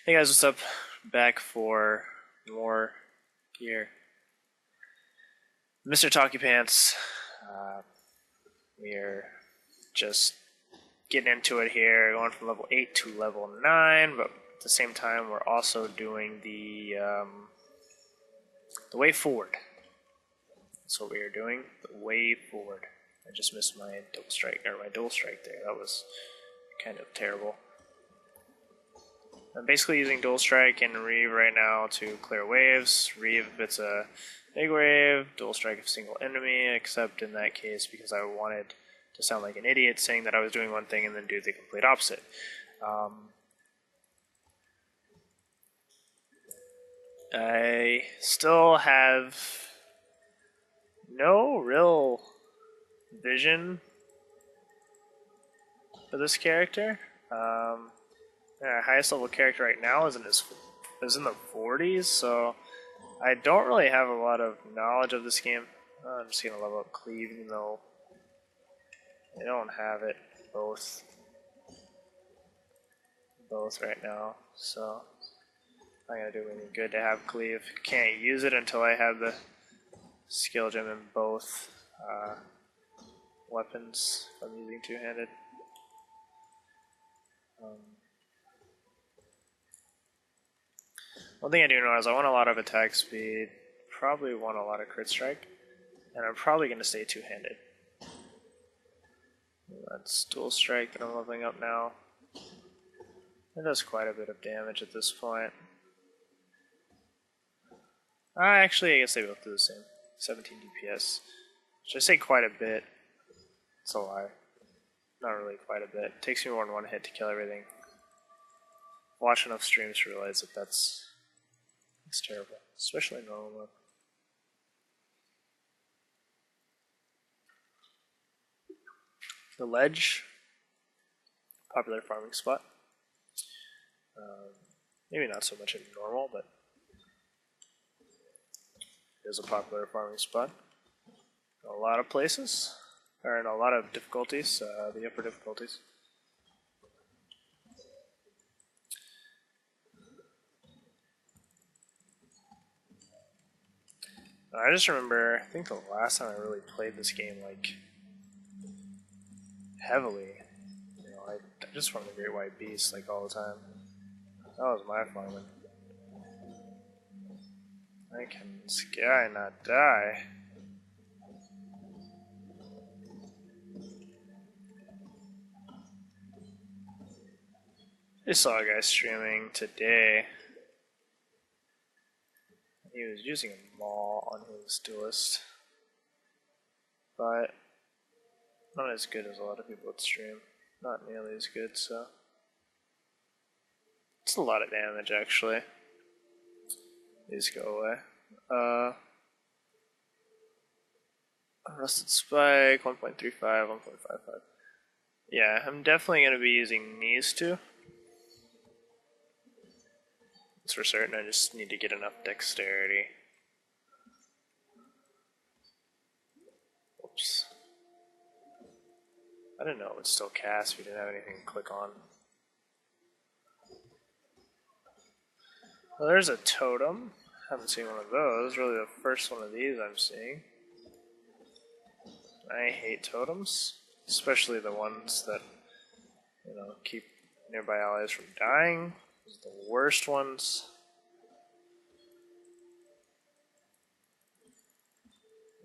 Hey guys, what's up? Back for more here. Mr. Talky Pants. We're just getting into it here, going from level 8 to level 9, but at the same time we're also doing the way forward. That's what we are doing, the way forward. I just missed my double strike, or my dual strike there. That was kind of terrible. I'm basically using Dual Strike and Reeve right now to clear waves. Reeve if it's a big wave, Dual Strike if single enemy, except in that case because I wanted to sound like an idiot saying that I was doing one thing and then do the complete opposite. I still have no real vision for this character. Our highest level character right now is in the 40s, so I don't really have a lot of knowledge of this game. I'm just gonna level up Cleave, even though I don't have it both right now. So I'm not gonna do anything good to have Cleave. Can't use it until I have the skill gem in both weapons. If I'm using two-handed. One thing I do know is I want a lot of attack speed, probably want a lot of crit strike, and I'm probably going to stay two-handed. That's dual strike that I'm leveling up now. It does quite a bit of damage at this point. Actually, I guess they both do the same. 17 DPS. Should I say quite a bit? It's a lie. Not really quite a bit. It takes me more than one hit to kill everything. Watch enough streams to realize that that's terrible, especially in normal mode. The ledge, popular farming spot. Maybe not so much in normal, but it is a popular farming spot. In a lot of places, or in a lot of difficulties, the upper difficulties. I just remember, I think the last time I really played this game, like, heavily, you know, I just farmed the Great White Beast, like, all the time. That was my farming. I can this guy not die? I saw a guy streaming today. He was using a maul on his duelist, but not as good as a lot of people would stream. Not nearly as good, so it's a lot of damage actually. These go away. Rusted Spike, 1.35, 1.55. Yeah, I'm definitely going to be using these two. That's for certain. I just need to get enough dexterity. Whoops. I didn't know it would still cast if you didn't have anything to click on. Well, there's a totem. Haven't seen one of those. Really the first one of these I'm seeing. I hate totems. Especially the ones that, you know, keep nearby allies from dying. Those are the worst ones.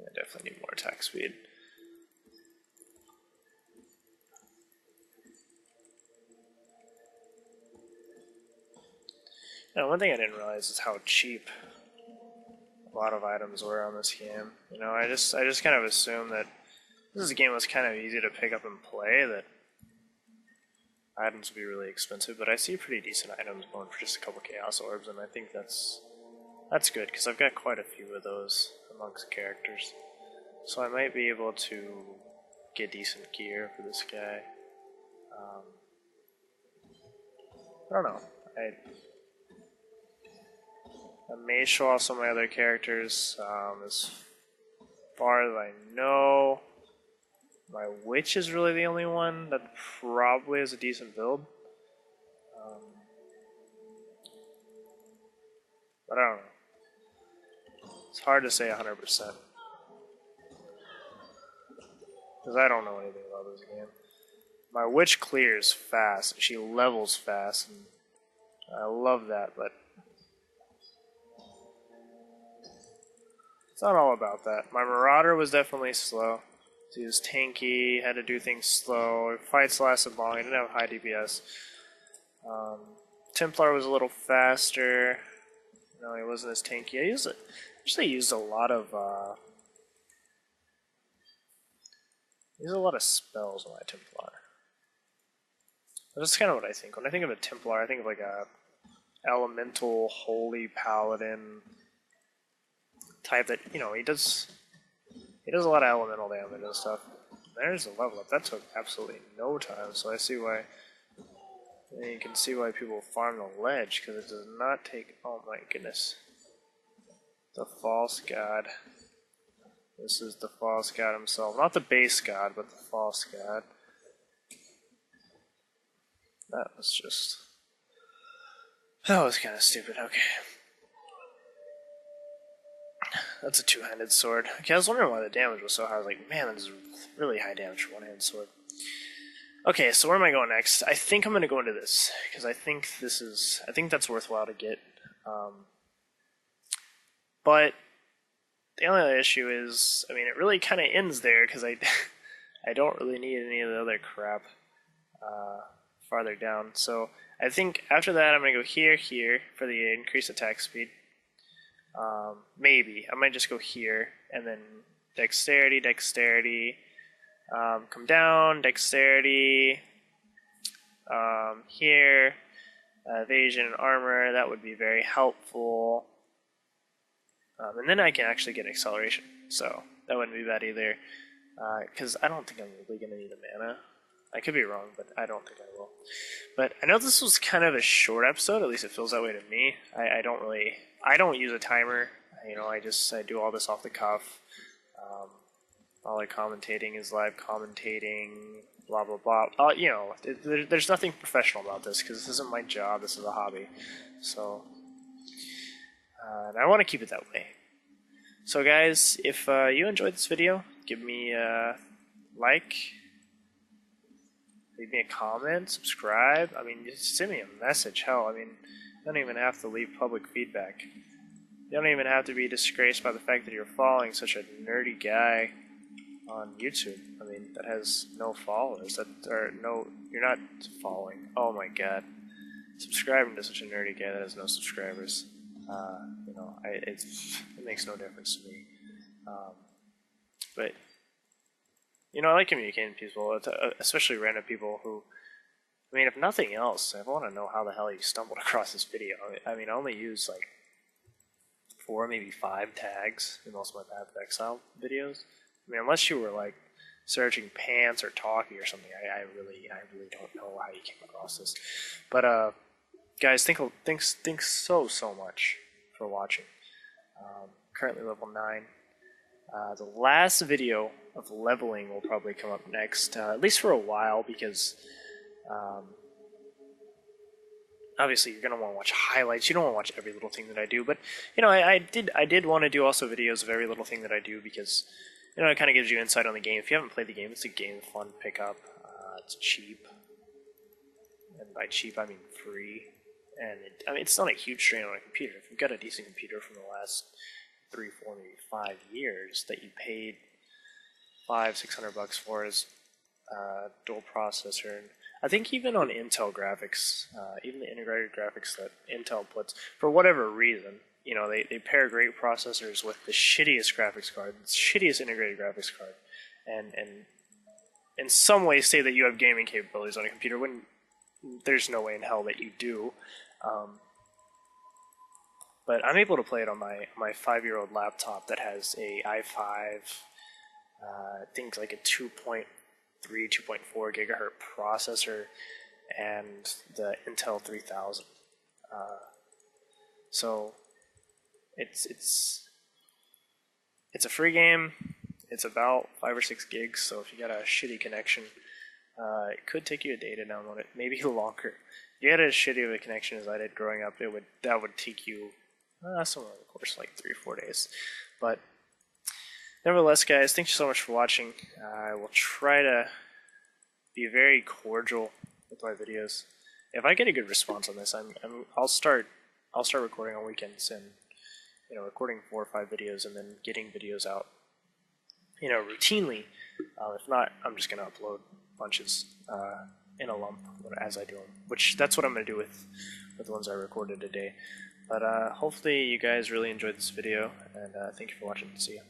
I definitely need more attack speed. Now, one thing I didn't realize is how cheap a lot of items were on this game. You know, I just kind of assumed that this game was kind of easy to pick up and play, that items would be really expensive, but I see pretty decent items going for just a couple Chaos Orbs, and I think that's good, because I've got quite a few of those amongst characters. So I might be able to get decent gear for this guy. I don't know. I may show off some of my other characters. As far as I know, my Witch is really the only one that probably has a decent build. But I don't know. It's hard to say 100%. Because I don't know anything about this game. My witch clears fast, and she levels fast, and I love that, but it's not all about that. My Marauder was definitely slow. He was tanky, had to do things slow. Fights lasted long, I didn't have high DPS. Templar was a little faster. No, he wasn't as tanky. I actually used a lot of spells on my Templar. That's kind of what I think. When I think of a Templar, I think of like a elemental holy paladin type that, you know, he does a lot of elemental damage and stuff. There's a level up. That took absolutely no time, so I see why. And you can see why people farm the ledge, because it does not take. Oh my goodness. The false god. This is the false god himself. Not the base god, but the false god. That was kind of stupid. Okay. That's a two-handed sword. Okay, I was wondering why the damage was so high. I was like, man, this is really high damage for one-handed sword. Okay, so where am I going next? I think I'm going to go into this, because I think that's worthwhile to get. But the only other issue is, I mean, it really kind of ends there, because I don't really need any of the other crap farther down. So I think after that, I'm going to go here for the increased attack speed. Maybe. I might just go here, and then dexterity, come down, dexterity, here, evasion and armor, that would be very helpful. And then I can actually get acceleration, so that wouldn't be bad either, because I don't think I'm really going to need a mana. I could be wrong, but I don't think I will. But I know this was kind of a short episode, at least it feels that way to me. I don't use a timer, you know, I do all this off the cuff. All my commentating is live commentating, blah blah blah. You know, there's nothing professional about this, because this isn't my job, this is a hobby. So, and I want to keep it that way. So guys, if you enjoyed this video, give me a like, leave me a comment, subscribe. I mean, just send me a message. Hell, I mean, you don't even have to leave public feedback. You don't even have to be disgraced by the fact that you're following such a nerdy guy on YouTube. I mean, that has no followers. You're not following. Oh my god. Subscribing to such a nerdy guy that has no subscribers. You know, it makes no difference to me. But, you know, I like communicating with people, especially random people who, I mean, if nothing else, I want to know how the hell you stumbled across this video. I mean, I only use like 4, maybe 5 tags in most of my Path of Exile videos. I mean, unless you were like searching pants or Talky or something, I really don't know how you came across this. But guys, thanks so much for watching. Currently level 9. The last video of leveling will probably come up next, at least for a while, because obviously you're gonna want to watch highlights. You don't want to watch every little thing that I do, but you know, I did want to do also videos of every little thing that I do, because you know, it kind of gives you insight on the game. If you haven't played the game, it's a game fun to pick up. It's cheap, and by cheap I mean free. And I mean, it's not a huge strain on a computer. If you've got a decent computer from the last 3, 4, maybe 5 years that you paid $500-600 for, as dual processor, and I think even on Intel graphics, even the integrated graphics that Intel puts, for whatever reason, you know, they pair great processors with the shittiest graphics card, the shittiest integrated graphics card, and in some ways say that you have gaming capabilities on a computer when there's no way in hell that you do. But I'm able to play it on my 5-year-old laptop that has a i5, I think like a 2.3, 2.4 gigahertz processor, and the Intel 3000. So it's a free game. It's about 5 or 6 gigs. So if you got a shitty connection, it could take you a day to download it, maybe longer. If you had as shitty of a connection as I did growing up, that would take you somewhere in the course of like 3 or 4 days. But nevertheless, guys, thank you so much for watching. I will try to be very cordial with my videos. If I get a good response on this, I'll start recording on weekends and recording 4 or 5 videos and then getting videos out routinely. If not, I'm just gonna upload bunches in a lump as I do them. Which that's what I'm gonna do with the ones I recorded today. But hopefully you guys really enjoyed this video, and thank you for watching. See ya.